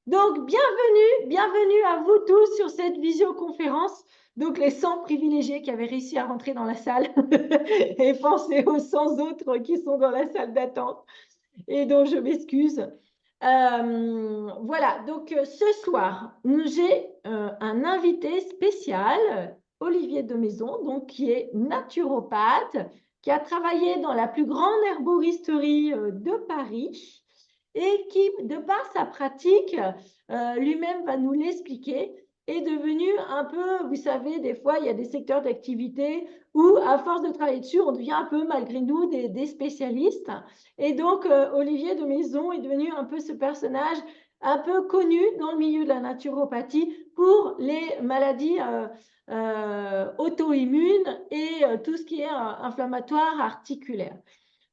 Donc, bienvenue à vous tous sur cette visioconférence. Donc, les 100 privilégiés qui avaient réussi à rentrer dans la salle et pensez aux 100 autres qui sont dans la salle d'attente et dont je m'excuse. Voilà, donc ce soir, j'ai un invité spécial, Olivier de Maison, donc, qui est naturopathe, qui a travaillé dans la plus grande herboristerie de Paris et qui, de par sa pratique, lui-même va nous l'expliquer, est devenu un peu, vous savez, des fois, il y a des secteurs d'activité où, à force de travailler dessus, on devient un peu, malgré nous, des spécialistes. Et donc, Olivier de Maison est devenu un peu ce personnage un peu connu dans le milieu de la naturopathie pour les maladies auto-immunes et tout ce qui est inflammatoire articulaire.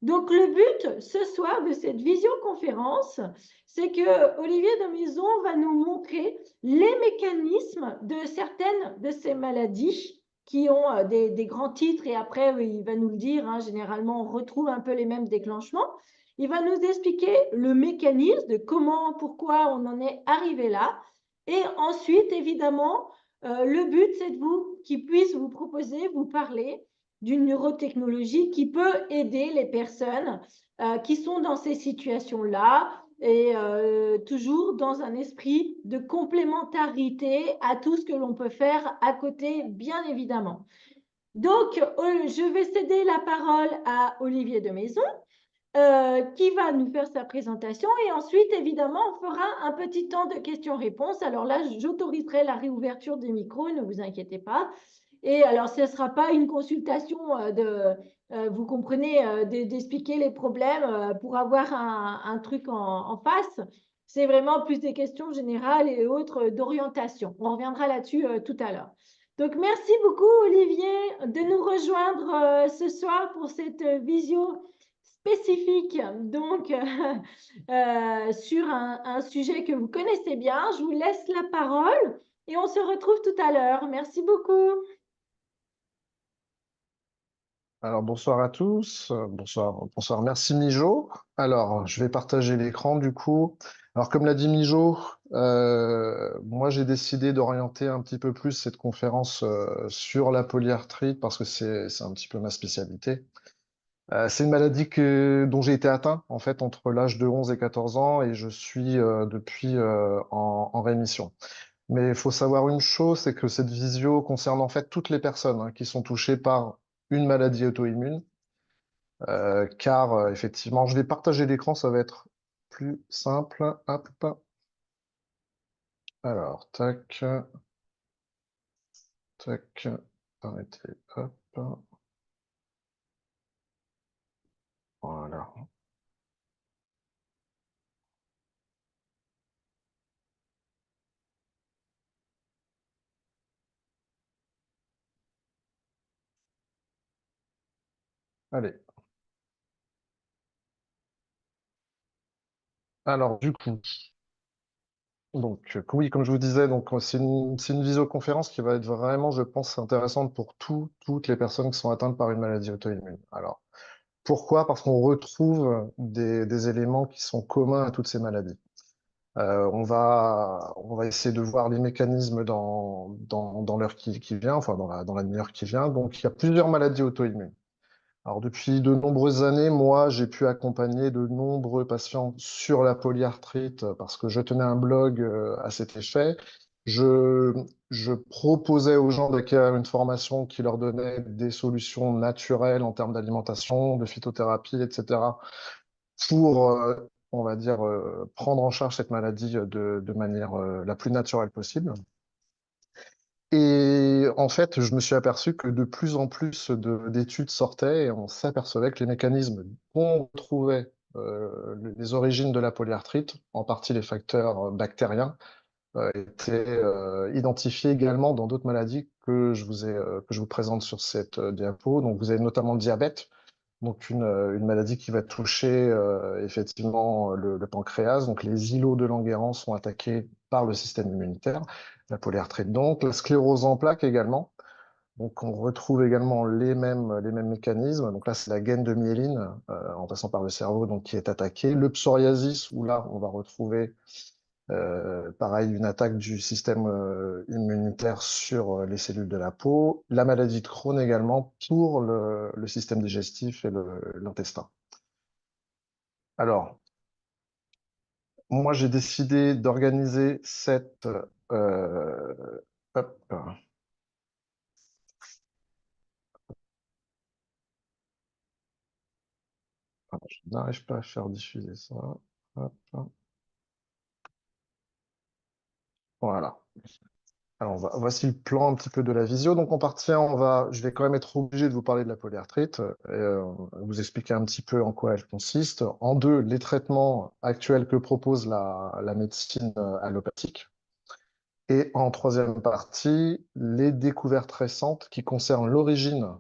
Donc, le but ce soir de cette visioconférence, c'est que Olivier de Maison va nous montrer les mécanismes de certaines de ces maladies qui ont des grands titres et après, il va nous le dire, hein, généralement, on retrouve un peu les mêmes déclenchements. Il va nous expliquer le mécanisme de comment, pourquoi on en est arrivé là. Et ensuite, évidemment, le but, c'est de vous, qu'il puisse vous proposer, vous parler d'une neurotechnologie qui peut aider les personnes qui sont dans ces situations-là et toujours dans un esprit de complémentarité à tout ce que l'on peut faire à côté, bien évidemment. Donc, je vais céder la parole à Olivier de Maison, qui va nous faire sa présentation. Et ensuite, évidemment, on fera un petit temps de questions-réponses. Alors là, j'autoriserai la réouverture des micros, ne vous inquiétez pas. Et alors, ce ne sera pas une consultation vous comprenez, d'expliquer les problèmes pour avoir un truc en face. C'est vraiment plus des questions générales et autres d'orientation. On reviendra là-dessus tout à l'heure. Donc, merci beaucoup, Olivier, de nous rejoindre ce soir pour cette visio spécifique, donc sur un sujet que vous connaissez bien. Je vous laisse la parole et on se retrouve tout à l'heure. Merci beaucoup. Alors, bonsoir à tous. Bonsoir. Merci Mijo. Alors, je vais partager l'écran du coup. Alors, comme l'a dit Mijo, moi j'ai décidé d'orienter un petit peu plus cette conférence sur la polyarthrite parce que c'est un petit peu ma spécialité. C'est une maladie dont j'ai été atteint en fait entre l'âge de 11 et 14 ans et je suis depuis en rémission. Mais il faut savoir une chose, c'est que cette visio concerne en fait toutes les personnes qui sont touchées par une maladie auto-immune. Car effectivement, je vais partager l'écran, ça va être plus simple. Hop. Alors, tac, tac, arrêtez, hop, voilà. Allez. Alors, du coup, donc, oui, comme je vous disais, donc c'est une visioconférence qui va être vraiment, je pense, intéressante pour toutes les personnes qui sont atteintes par une maladie auto-immune. Alors, pourquoi? Parce qu'on retrouve des éléments qui sont communs à toutes ces maladies. On va essayer de voir les mécanismes dans l'heure qui vient, enfin dans la demi-heure qui vient. Donc, il y a plusieurs maladies auto-immunes. Alors, depuis de nombreuses années, moi, j'ai pu accompagner de nombreux patients sur la polyarthrite parce que je tenais un blog à cet effet. Je, je proposais aux gens d'acquérir une formation qui leur donnait des solutions naturelles en termes d'alimentation, de phytothérapie, etc., pour, on va dire, prendre en charge cette maladie de manière la plus naturelle possible. Et en fait, je me suis aperçu que de plus en plus d'études sortaient et on s'apercevait que les mécanismes qu'on trouvait les origines de la polyarthrite, en partie les facteurs bactériens, étaient identifiés également dans d'autres maladies que je vous présente sur cette diapo. Donc, vous avez notamment le diabète, donc une maladie qui va toucher effectivement le pancréas. Donc les îlots de Langerhans sont attaqués par le système immunitaire, la polyarthrite donc, la sclérose en plaques également. Donc on retrouve également les mêmes mécanismes. Donc là c'est la gaine de myéline en passant par le cerveau donc qui est attaquée. Le psoriasis où là on va retrouver Pareil, une attaque du système immunitaire sur les cellules de la peau. La maladie de Crohn également pour le système digestif et l'intestin. Alors, moi, j'ai décidé d'organiser cette... hop, je n'arrive pas à faire diffuser ça. Hop, voilà. Alors, voici le plan un petit peu de la visio. Donc, en partie 1, je vais quand même être obligé de vous parler de la polyarthrite et vous expliquer un petit peu en quoi elle consiste. En 2, les traitements actuels que propose la médecine allopathique. Et en 3e partie, les découvertes récentes qui concernent l'origine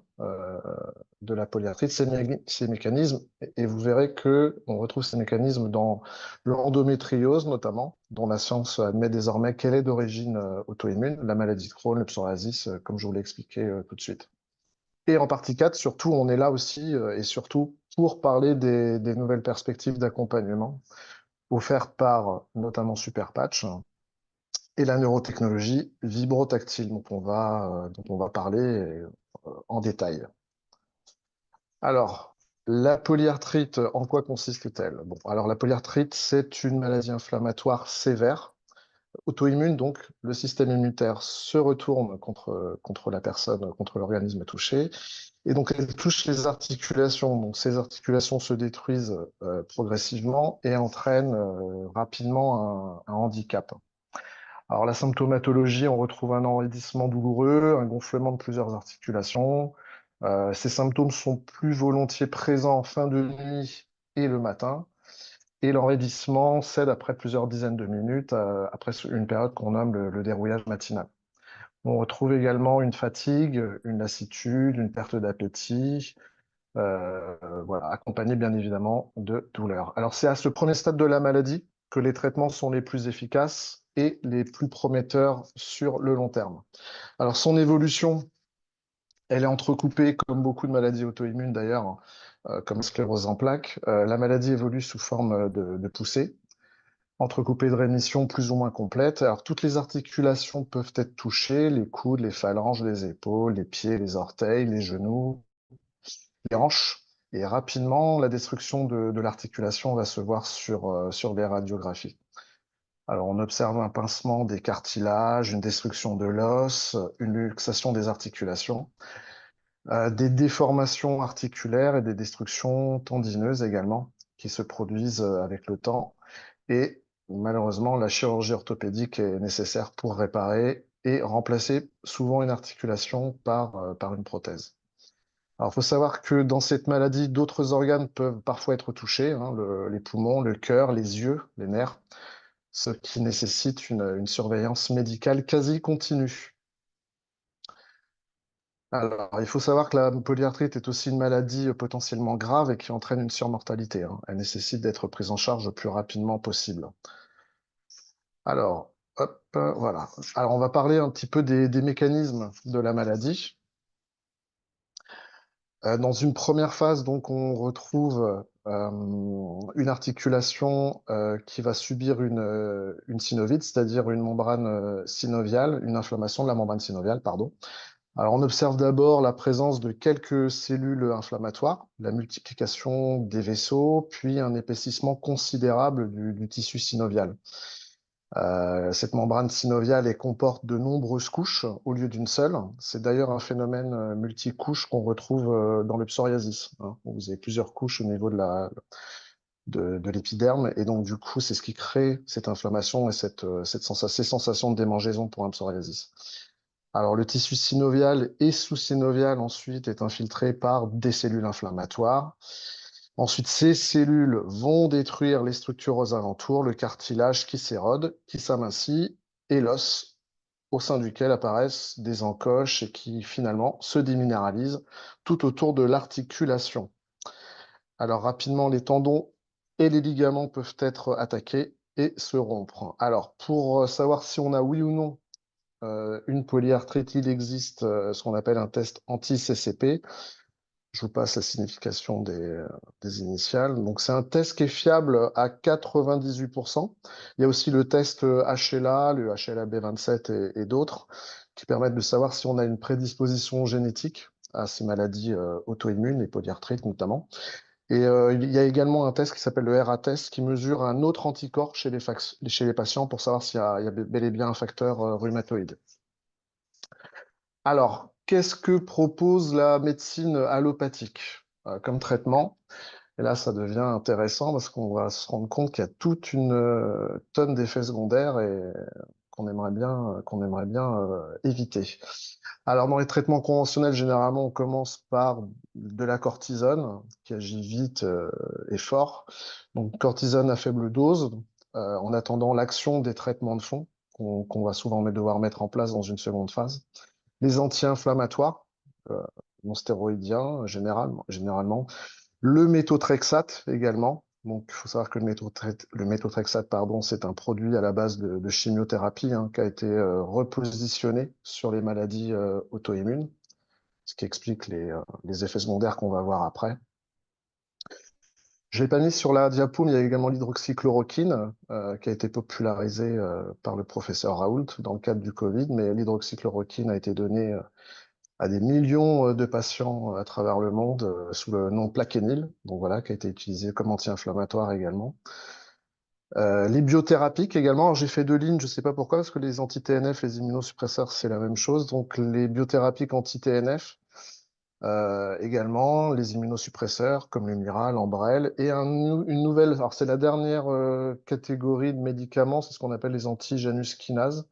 de la polyarthrite, ses mécanismes. Et vous verrez que on retrouve ces mécanismes dans l'endométriose notamment, dont la science admet désormais qu'elle est d'origine auto-immune, la maladie de Crohn, le psoriasis, comme je vous l'ai expliqué tout de suite. Et en partie 4, surtout, on est là aussi, et surtout pour parler des nouvelles perspectives d'accompagnement offertes par notamment Superpatch et la neurotechnologie vibrotactile dont on va parler en détail. Alors, la polyarthrite, en quoi consiste-t-elle? Bon, alors la polyarthrite, c'est une maladie inflammatoire sévère, auto-immune, donc le système immunitaire se retourne contre la personne, contre l'organisme touché, et donc elle touche les articulations. Donc ces articulations se détruisent progressivement et entraînent rapidement un handicap. Alors la symptomatologie, on retrouve un enraidissement douloureux, un gonflement de plusieurs articulations. Ces symptômes sont plus volontiers présents en fin de nuit et le matin. Et l'enraidissement cède après plusieurs dizaines de minutes, après une période qu'on nomme le dérouillage matinal. On retrouve également une fatigue, une lassitude, une perte d'appétit, voilà, accompagnée bien évidemment de douleurs. Alors c'est à ce premier stade de la maladie que les traitements sont les plus efficaces et les plus prometteurs sur le long terme. Alors son évolution, elle est entrecoupée, comme beaucoup de maladies auto-immunes d'ailleurs, comme la sclérose en plaques. La maladie évolue sous forme de poussée, entrecoupée de rémissions plus ou moins complètes. Alors toutes les articulations peuvent être touchées, les coudes, les phalanges, les épaules, les pieds, les orteils, les genoux, les hanches. Et rapidement, la destruction de l'articulation va se voir sur les radiographies. Alors, on observe un pincement des cartilages, une destruction de l'os, une luxation des articulations, des déformations articulaires et des destructions tendineuses également, qui se produisent avec le temps. Et malheureusement, la chirurgie orthopédique est nécessaire pour réparer et remplacer souvent une articulation par une prothèse. Alors, il faut savoir que dans cette maladie, d'autres organes peuvent parfois être touchés, hein, les poumons, le cœur, les yeux, les nerfs, ce qui nécessite une surveillance médicale quasi continue. Alors, il faut savoir que la polyarthrite est aussi une maladie potentiellement grave et qui entraîne une surmortalité, hein. Elle nécessite d'être prise en charge le plus rapidement possible. Alors, hop, voilà. Alors, on va parler un petit peu des mécanismes de la maladie. Dans une première phase, donc, on retrouve une articulation qui va subir une synovite, c'est-à-dire une membrane synoviale, une inflammation de la membrane synoviale, pardon. Alors, on observe d'abord la présence de quelques cellules inflammatoires, la multiplication des vaisseaux, puis un épaississement considérable du tissu synovial. Cette membrane synoviale elle comporte de nombreuses couches au lieu d'une seule. C'est d'ailleurs un phénomène multicouche qu'on retrouve dans le psoriasis, hein, où vous avez plusieurs couches au niveau de l'épiderme. Et donc, du coup, c'est ce qui crée cette inflammation et ces sensations de démangeaison pour un psoriasis. Alors, le tissu synovial et sous-synovial, ensuite, est infiltré par des cellules inflammatoires. Ensuite, ces cellules vont détruire les structures aux alentours, le cartilage qui s'érode, qui s'amincit, et l'os, au sein duquel apparaissent des encoches et qui, finalement, se déminéralisent tout autour de l'articulation. Alors, rapidement, les tendons et les ligaments peuvent être attaqués et se rompre. Alors, pour savoir si on a oui ou non une polyarthrite, il existe ce qu'on appelle un test anti-CCP. Je vous passe la signification des initiales. Donc, c'est un test qui est fiable à 98%. Il y a aussi le test HLA, le HLA-B27 et d'autres qui permettent de savoir si on a une prédisposition génétique à ces maladies auto-immunes, les polyarthrites notamment. Et il y a également un test qui s'appelle le RA-test qui mesure un autre anticorps chez les patients pour savoir il y a bel et bien un facteur rhumatoïde. Alors, qu'est-ce que propose la médecine allopathique comme traitement? Et là, ça devient intéressant parce qu'on va se rendre compte qu'il y a toute une tonne d'effets secondaires et qu'on aimerait bien éviter. Alors, dans les traitements conventionnels, généralement, on commence par de la cortisone qui agit vite et fort. Donc, cortisone à faible dose, en attendant l'action des traitements de fond qu'on va souvent devoir mettre en place dans une seconde phase. Les anti-inflammatoires, euh, non stéroïdiens, généralement. Le méthotrexate également. Donc, il faut savoir que le méthotrexate, pardon, c'est un produit à la base de chimiothérapie qui a été repositionné sur les maladies auto-immunes, ce qui explique les effets secondaires qu'on va voir après. Je ne l'ai pas mis sur la diapo, mais il y a également l'hydroxychloroquine qui a été popularisée par le professeur Raoult dans le cadre du Covid, mais l'hydroxychloroquine a été donnée à des millions de patients à travers le monde sous le nom Plaquenil, donc voilà, qui a été utilisé comme anti-inflammatoire également. Les biothérapiques également, alors j'ai fait deux lignes, je ne sais pas pourquoi, parce que les anti-TNF, les immunosuppresseurs, c'est la même chose. Donc les biothérapiques anti-TNF, également, les immunosuppresseurs comme le Mira, l'Ambrel, et une nouvelle, alors c'est la dernière catégorie de médicaments, c'est ce qu'on appelle les anti-Janus kinases.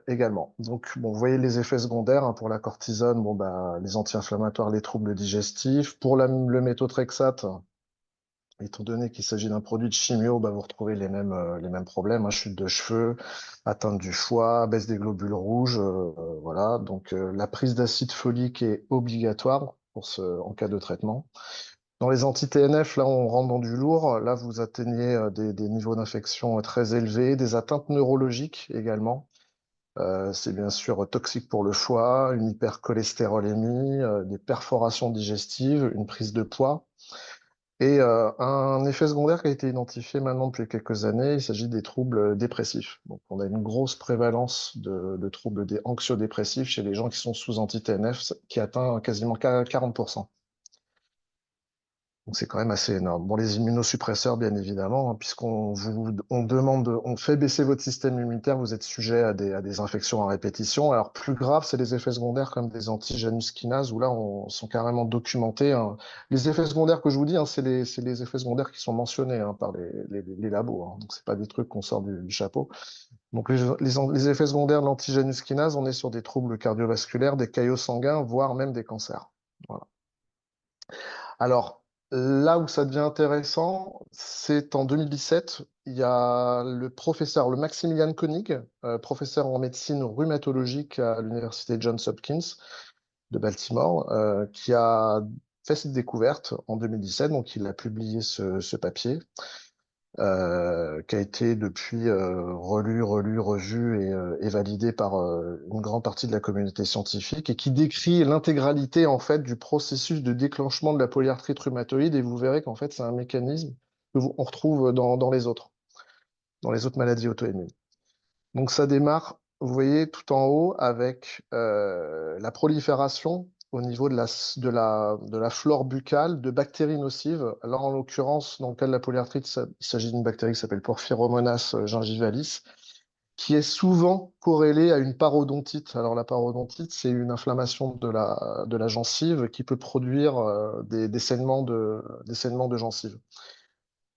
Également. Donc, bon, vous voyez les effets secondaires pour la cortisone, bon, bah, les anti-inflammatoires, les troubles digestifs. Pour le méthotrexate, étant donné qu'il s'agit d'un produit de chimio, bah, vous retrouvez les mêmes problèmes, chute de cheveux, atteinte du foie, baisse des globules rouges, voilà. Donc, la prise d'acide folique est obligatoire en cas de traitement. Dans les anti-TNF, là, on rentre dans du lourd. Là, vous atteignez des niveaux d'infection très élevés, des atteintes neurologiques également. C'est bien sûr toxique pour le foie, une hypercholestérolémie, des perforations digestives, une prise de poids. Et un effet secondaire qui a été identifié maintenant depuis quelques années, il s'agit des troubles dépressifs. Donc, on a une grosse prévalence de troubles anxio-dépressifs chez les gens qui sont sous anti-TNF, qui atteint quasiment 40%. Donc c'est quand même assez énorme. Bon, les immunosuppresseurs, bien évidemment, on fait baisser votre système immunitaire, vous êtes sujet à des infections à répétition. Alors plus grave, c'est les effets secondaires comme des anti-Janus kinases, où là, sont carrément documentés. Les effets secondaires que je vous dis, c'est les effets secondaires qui sont mentionnés par les labos. Donc c'est pas des trucs qu'on sort du chapeau. Donc les effets secondaires de l'anti-Janus kinase, on est sur des troubles cardiovasculaires, des caillots sanguins, voire même des cancers. Voilà. Alors, là où ça devient intéressant, c'est en 2017, il y a le Maximilian Koenig, professeur en médecine rhumatologique à l'université Johns Hopkins de Baltimore, qui a fait cette découverte en 2017. Donc, il a publié ce papier qui a été depuis relu, revu et validé par une grande partie de la communauté scientifique et qui décrit l'intégralité en fait du processus de déclenchement de la polyarthrite rhumatoïde. Et vous verrez qu'en fait c'est un mécanisme on retrouve dans dans les autres maladies auto-immunes. Donc ça démarre, vous voyez, tout en haut avec la prolifération au niveau de la flore buccale de bactéries nocives. Alors en l'occurrence, dans le cas de la polyarthrite, il s'agit d'une bactérie qui s'appelle Porphyromonas gingivalis, qui est souvent corrélée à une parodontite. Alors la parodontite, c'est une inflammation de la gencive qui peut produire des saignements de gencive.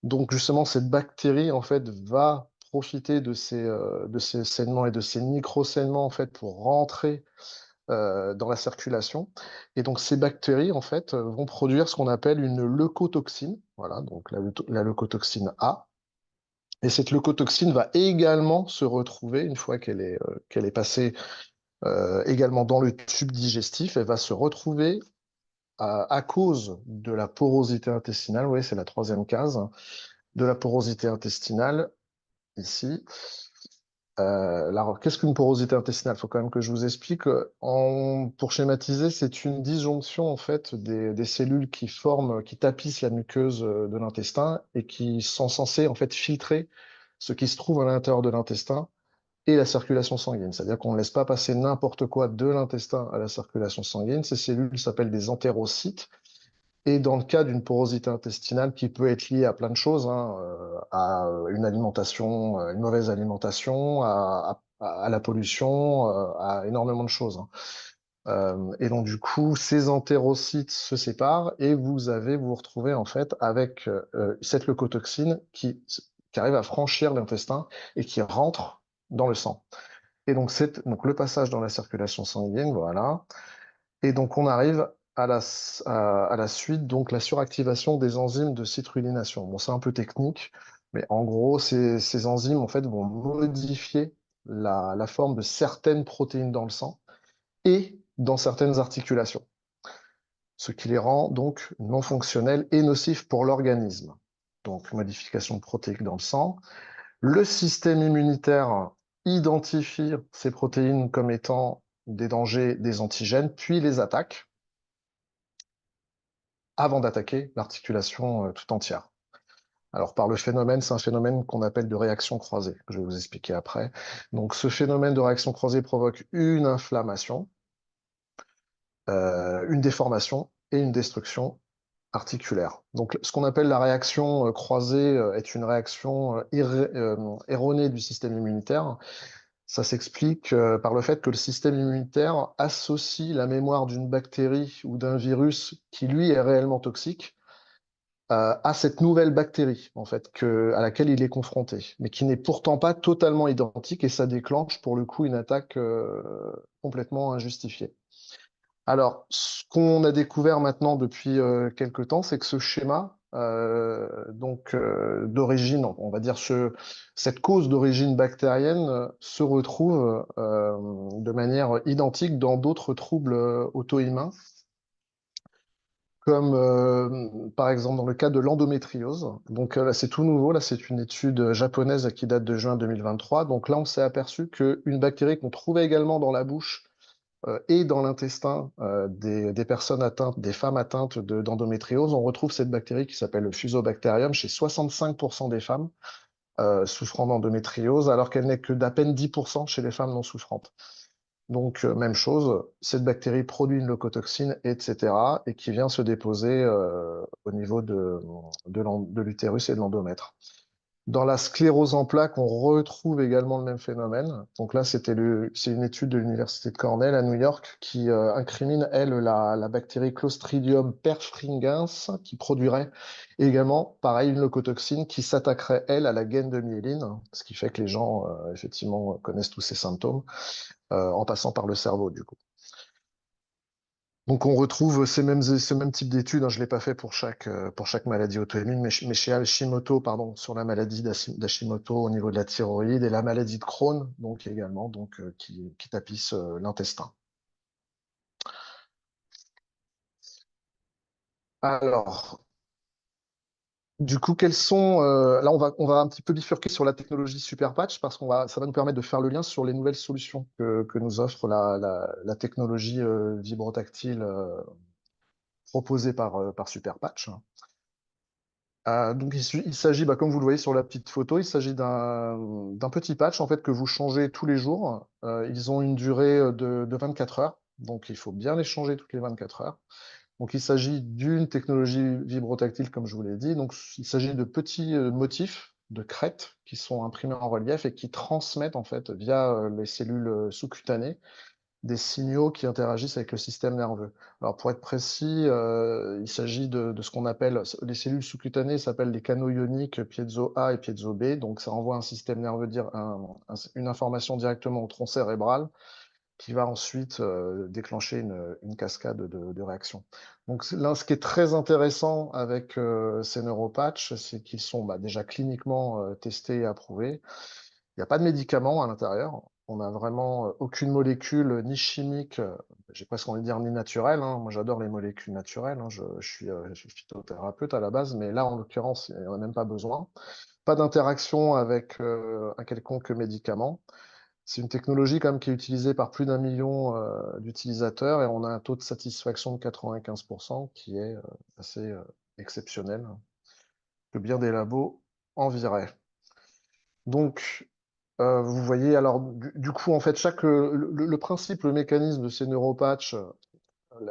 Donc justement, cette bactérie en fait va profiter de ces saignements et de ces micro-saignements en fait pour rentrer dans la circulation. Et donc ces bactéries en fait vont produire ce qu'on appelle une leucotoxine. Voilà, donc la leucotoxine A. Et cette leucotoxine va également se retrouver une fois qu'elle est passée également dans le tube digestif. Elle va se retrouver à cause de la porosité intestinale. Vous voyez, c'est la troisième case de la porosité intestinale, ici, Qu'est-ce qu'une porosité intestinale? Il faut quand même que je vous explique. Pour schématiser, c'est une disjonction en fait des cellules qui forment, qui tapissent la muqueuse de l'intestin et qui sont censées en fait filtrer ce qui se trouve à l'intérieur de l'intestin et la circulation sanguine. C'est-à-dire qu'on ne laisse pas passer n'importe quoi de l'intestin à la circulation sanguine. Ces cellules s'appellent des entérocytes. Et dans le cas d'une porosité intestinale qui peut être liée à plein de choses, hein, à une alimentation, une mauvaise alimentation, à la pollution, à énormément de choses, hein. Et donc du coup, ces entérocytes se séparent et vous vous retrouvez en fait avec cette leucotoxine qui arrive à franchir l'intestin et qui rentre dans le sang. Et donc le passage dans la circulation sanguine, voilà. Et donc, on arrive à la suite, donc la suractivation des enzymes de citrullination. Bon, c'est un peu technique, mais en gros, ces enzymes, en fait, vont modifier la forme de certaines protéines dans le sang et dans certaines articulations, ce qui les rend donc non fonctionnels et nocifs pour l'organisme. Donc, modification protéique dans le sang. Le système immunitaire identifie ces protéines comme étant des dangers, des antigènes, puis les attaque avant d'attaquer l'articulation tout entière. Alors, par le phénomène, c'est un phénomène qu'on appelle de réaction croisée, que je vais vous expliquer après. Donc, ce phénomène de réaction croisée provoque une inflammation, une déformation et une destruction articulaire. Donc, ce qu'on appelle la réaction croisée est une réaction erronée du système immunitaire. Ça s'explique par le fait que le système immunitaire associe la mémoire d'une bactérie ou d'un virus qui, lui, est réellement toxique à cette nouvelle bactérie, en fait, à laquelle il est confronté, mais qui n'est pourtant pas totalement identique et ça déclenche pour le coup une attaque complètement injustifiée. Alors, ce qu'on a découvert maintenant depuis quelques temps, c'est que ce schéma, d'origine, on va dire cette cause d'origine bactérienne, se retrouve de manière identique dans d'autres troubles auto-immuns comme par exemple dans le cas de l'endométriose. Donc là, c'est tout nouveau, là, c'est une étude japonaise qui date de juin 2023. Donc là, on s'est aperçu qu'une bactérie qu'on trouvait également dans la bouche et dans l'intestin des personnes atteintes, des femmes atteintes d'endométriose, on retrouve cette bactérie qui s'appelle le Fusobacterium chez 65% des femmes souffrant d'endométriose, alors qu'elle n'est que d'à peine 10% chez les femmes non souffrantes. Donc, même chose, cette bactérie produit une leucotoxine, etc., et qui vient se déposer au niveau de l'utérus et de l'endomètre. Dans la sclérose en plaques, on retrouve également le même phénomène. Donc là, c'est une étude de l'Université de Cornell à New York qui incrimine, elle, la bactérie Clostridium perfringens, qui produirait également, pareil, une leucotoxine qui s'attaquerait, elle, à la gaine de myéline, ce qui fait que les gens, effectivement, connaissent tous ces symptômes en passant par le cerveau, du coup. Donc on retrouve ce même type d'études, hein, je ne l'ai pas fait pour chaque maladie auto-immune, mais chez Hashimoto, pardon, sur la maladie d'Hashimoto au niveau de la thyroïde et la maladie de Crohn, donc également, qui tapisse l'intestin. Alors, du coup, là, on va un petit peu bifurquer sur la technologie Super Patch parce ça va nous permettre de faire le lien sur les nouvelles solutions que nous offre la technologie vibrotactile proposée par Super Patch. Donc il s'agit, bah, comme vous le voyez sur la petite photo, il s'agit d'un petit patch en fait que vous changez tous les jours. Ils ont une durée de 24 heures, donc il faut bien les changer toutes les 24 heures. Donc il s'agit d'une technologie vibrotactile, comme je vous l'ai dit. Donc il s'agit de petits motifs de crêtes qui sont imprimés en relief et qui transmettent en fait via les cellules sous-cutanées des signaux qui interagissent avec le système nerveux. Alors pour être précis, il s'agit de ce qu'on appelle, les cellules sous-cutanées s'appellent les canaux ioniques piezo A et piezo B, donc ça envoie un système nerveux, une information directement au tronc cérébral qui va ensuite déclencher une cascade de réactions. Donc là, ce qui est très intéressant avec ces neuropatchs, c'est qu'ils sont déjà cliniquement testés et approuvés. Il n'y a pas de médicaments à l'intérieur. On n'a vraiment aucune molécule, ni chimique, j'ai presque envie de dire ni naturelle, hein. Moi, j'adore les molécules naturelles, hein. Je suis phytothérapeute à la base, mais là, en l'occurrence, il n'y en a même pas besoin. pas d'interaction avec un quelconque médicament. C'est une technologie quand même qui est utilisée par plus d'1 million d'utilisateurs et on a un taux de satisfaction de 95% qui est assez exceptionnel, que bien des labos envieraient. Donc, vous voyez, alors du coup, en fait, le principe, le mécanisme de ces neuropatchs,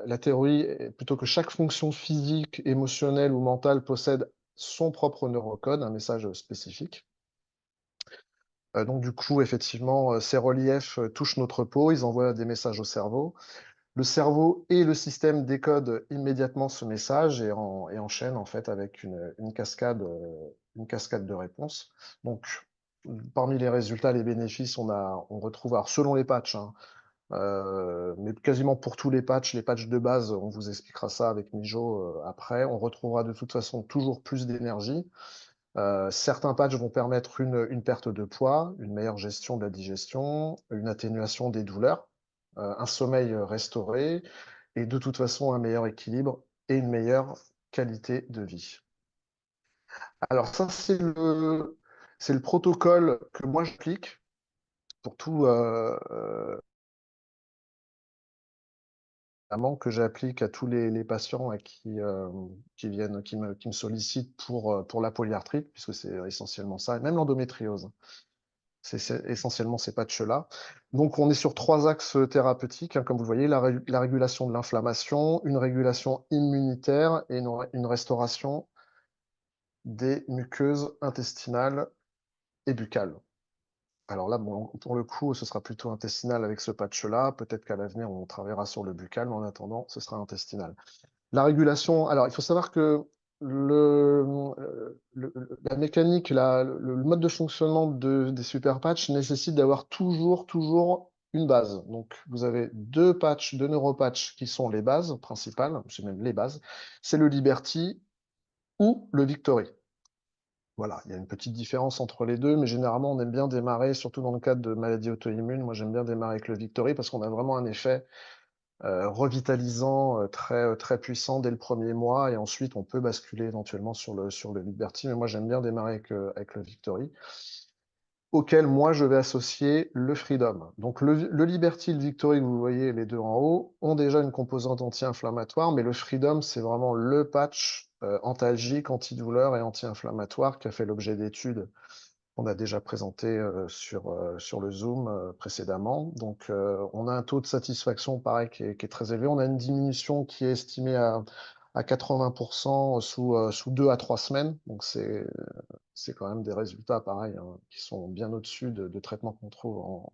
la théorie est plutôt que chaque fonction physique, émotionnelle ou mentale possède son propre neurocode, un message spécifique. Donc du coup, effectivement, ces reliefs touchent notre peau, ils envoient des messages au cerveau. Le cerveau et le système décodent immédiatement ce message et enchaînent en fait avec une cascade de réponses. Donc, parmi les résultats, les bénéfices, on retrouve, alors selon les patchs, hein, mais quasiment pour tous les patchs de base, on vous expliquera ça avec Mijo après, on retrouvera de toute façon toujours plus d'énergie. Certains patchs vont permettre une perte de poids, une meilleure gestion de la digestion, une atténuation des douleurs, un sommeil restauré et de toute façon un meilleur équilibre et une meilleure qualité de vie. Alors ça, c'est le protocole que moi j'applique pour tout que j'applique à tous les patients qui viennent, qui me sollicitent pour la polyarthrite, puisque c'est essentiellement ça, et même l'endométriose. C'est essentiellement ces patchs-là. Donc, on est sur 3 axes thérapeutiques, hein, comme vous le voyez, la régulation de l'inflammation, une régulation immunitaire et une restauration des muqueuses intestinales et buccales. Alors là, bon, pour le coup, ce sera plutôt intestinal avec ce patch-là. Peut-être qu'à l'avenir, on travaillera sur le buccal, mais en attendant, ce sera intestinal. La régulation, alors il faut savoir que la mécanique, le mode de fonctionnement des super patchs nécessite d'avoir toujours une base. Donc vous avez 2 patchs, 2 neuropatchs qui sont les bases principales, c'est même les bases, c'est le Liberty ou le Victory. Voilà, il y a une petite différence entre les deux, mais généralement on aime bien démarrer, surtout dans le cadre de maladies auto-immunes, moi j'aime bien démarrer avec le Victory parce qu'on a vraiment un effet revitalisant, très puissant dès le premier mois, et ensuite on peut basculer éventuellement sur le Liberty, mais moi j'aime bien démarrer avec le Victory, auquel moi je vais associer le Freedom. Donc le Liberty et le Victory que vous voyez les deux en haut ont déjà une composante anti-inflammatoire, mais le Freedom c'est vraiment le patch antalgique, antidouleur et anti-inflammatoire qui a fait l'objet d'études qu'on a déjà présenté sur le Zoom précédemment. Donc, on a un taux de satisfaction, pareil, qui est très élevé. On a une diminution qui est estimée à 80% sous 2 à 3 semaines. Donc, c'est quand même des résultats, pareil, hein, qui sont bien au-dessus de traitements qu'on trouve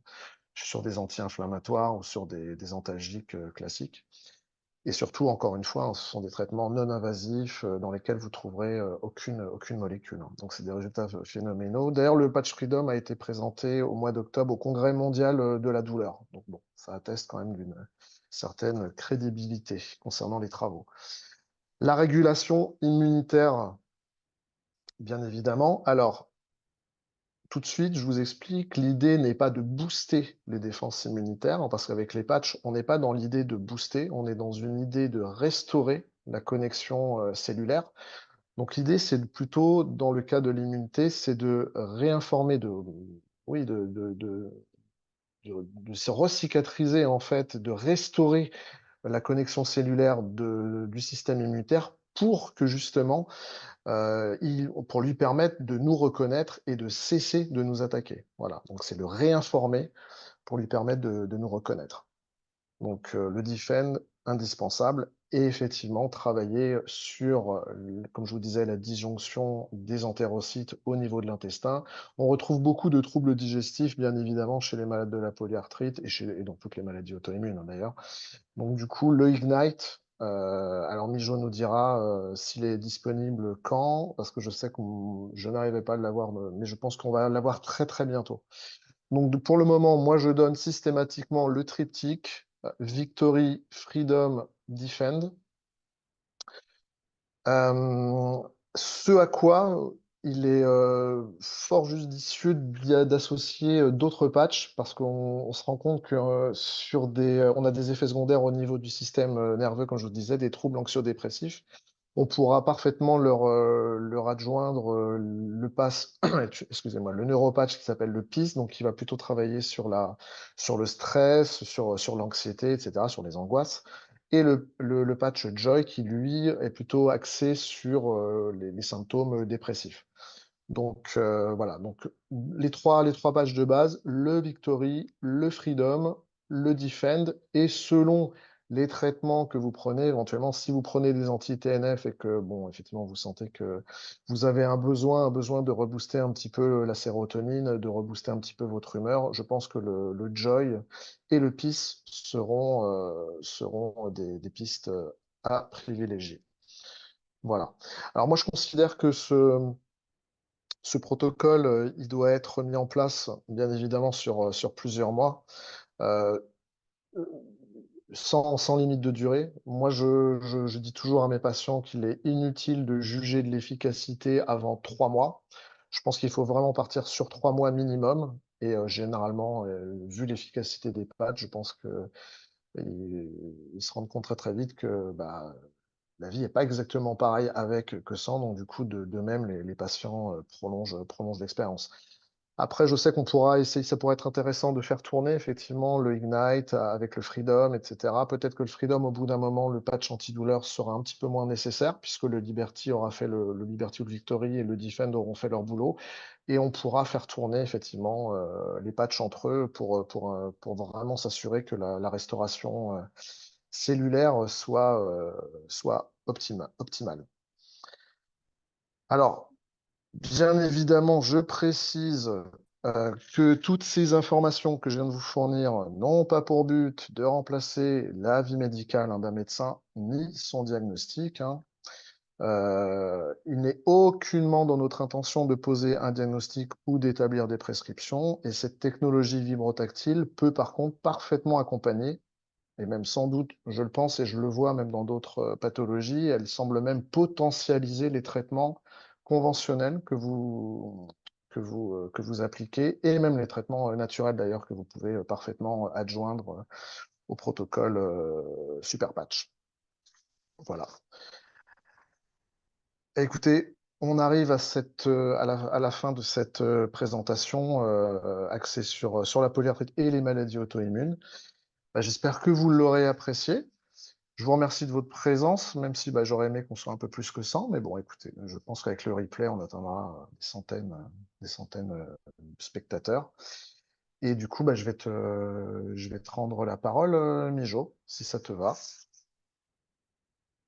sur des anti-inflammatoires ou sur des antalgiques classiques. Et surtout, encore une fois, ce sont des traitements non invasifs dans lesquels vous trouverez aucune molécule, hein. Donc, c'est des résultats phénoménaux. D'ailleurs, le patch Freedom a été présenté au mois d'octobre au Congrès mondial de la douleur. Donc, bon, ça atteste quand même d'une certaine crédibilité concernant les travaux. La régulation immunitaire, bien évidemment. Alors, tout de suite, je vous explique, l'idée n'est pas de booster les défenses immunitaires, hein, parce qu'avec les patchs, on n'est pas dans l'idée de booster, on est dans une idée de restaurer la connexion cellulaire. Donc l'idée, c'est plutôt, dans le cas de l'immunité, c'est de réinformer, oui, de se recicatriser, en fait, de restaurer la connexion cellulaire du système immunitaire pour que justement pour lui permettre de nous reconnaître et de cesser de nous attaquer. Voilà, donc c'est le réinformer pour lui permettre de nous reconnaître. Donc le defend, indispensable, et effectivement travailler sur, comme je vous disais, la disjonction des entérocytes au niveau de l'intestin. On retrouve beaucoup de troubles digestifs, bien évidemment, chez les malades de la polyarthrite et dans toutes les maladies auto-immunes, hein, d'ailleurs. Donc du coup, le Ignite, alors Mijo nous dira s'il est disponible quand, parce que je sais que je n'arrivais pas à l'avoir, mais je pense qu'on va l'avoir très bientôt. Donc pour le moment, moi je donne systématiquement le triptyque Victory, Freedom, Defend. Ce à quoi il est fort judicieux d'associer d'autres patchs parce qu'on se rend compte que on a des effets secondaires au niveau du système nerveux, comme je vous disais, des troubles anxio-dépressifs. On pourra parfaitement leur adjoindre le pass, excusez-moi, le neuropatch qui s'appelle le PIS, donc qui va plutôt travailler sur le stress, sur l'anxiété, etc., sur les angoisses. Et le patch Joy qui, lui, est plutôt axé sur les symptômes dépressifs. Donc voilà, donc les trois patchs de base, le Victory, le Freedom, le Defend, et selon les traitements que vous prenez, éventuellement, si vous prenez des anti-TNF et que, bon, effectivement, vous sentez que vous avez un besoin de rebooster un petit peu la sérotonine, de rebooster un petit peu votre humeur, je pense que le Joy et le Peace seront des pistes à privilégier. Voilà. Alors moi, je considère que ce protocole, il doit être mis en place, bien évidemment, sur plusieurs mois, euh, sans limite de durée. Moi, je dis toujours à mes patients qu'il est inutile de juger de l'efficacité avant 3 mois. Je pense qu'il faut vraiment partir sur 3 mois minimum. Et généralement, vu l'efficacité des patchs, je pense qu'ils se rendent compte très très vite que bah, la vie n'est pas exactement pareille avec que sans, donc du coup, de même, les patients prolongent l'expérience. Après, je sais qu'on pourra essayer, ça pourrait être intéressant de faire tourner effectivement le Ignite avec le Freedom, etc. Peut-être que le Freedom, au bout d'un moment, le patch antidouleur sera un petit peu moins nécessaire, puisque le Liberty aura fait le Liberty ou le Victory et le Defend auront fait leur boulot. Et on pourra faire tourner effectivement les patchs entre eux pour vraiment s'assurer que la restauration cellulaire soit optimale. Alors, bien évidemment, je précise que toutes ces informations que je viens de vous fournir n'ont pas pour but de remplacer l'avis médical d'un médecin ni son diagnostic, hein. Il n'est aucunement dans notre intention de poser un diagnostic ou d'établir des prescriptions, et cette technologie vibrotactile peut par contre parfaitement accompagner, et même sans doute, je le pense et je le vois même dans d'autres pathologies, elle semble même potentialiser les traitements conventionnels que vous appliquez, et même les traitements naturels d'ailleurs que vous pouvez parfaitement adjoindre au protocole Super Patch. Voilà. Écoutez, on arrive à la fin de cette présentation axée sur la polyarthrite et les maladies auto-immunes. Bah, j'espère que vous l'aurez apprécié. Je vous remercie de votre présence, même si bah, j'aurais aimé qu'on soit un peu plus que 100, mais bon, écoutez, je pense qu'avec le replay, on atteindra des centaines de spectateurs. Et du coup, bah, je vais te rendre la parole, Mijo, si ça te va.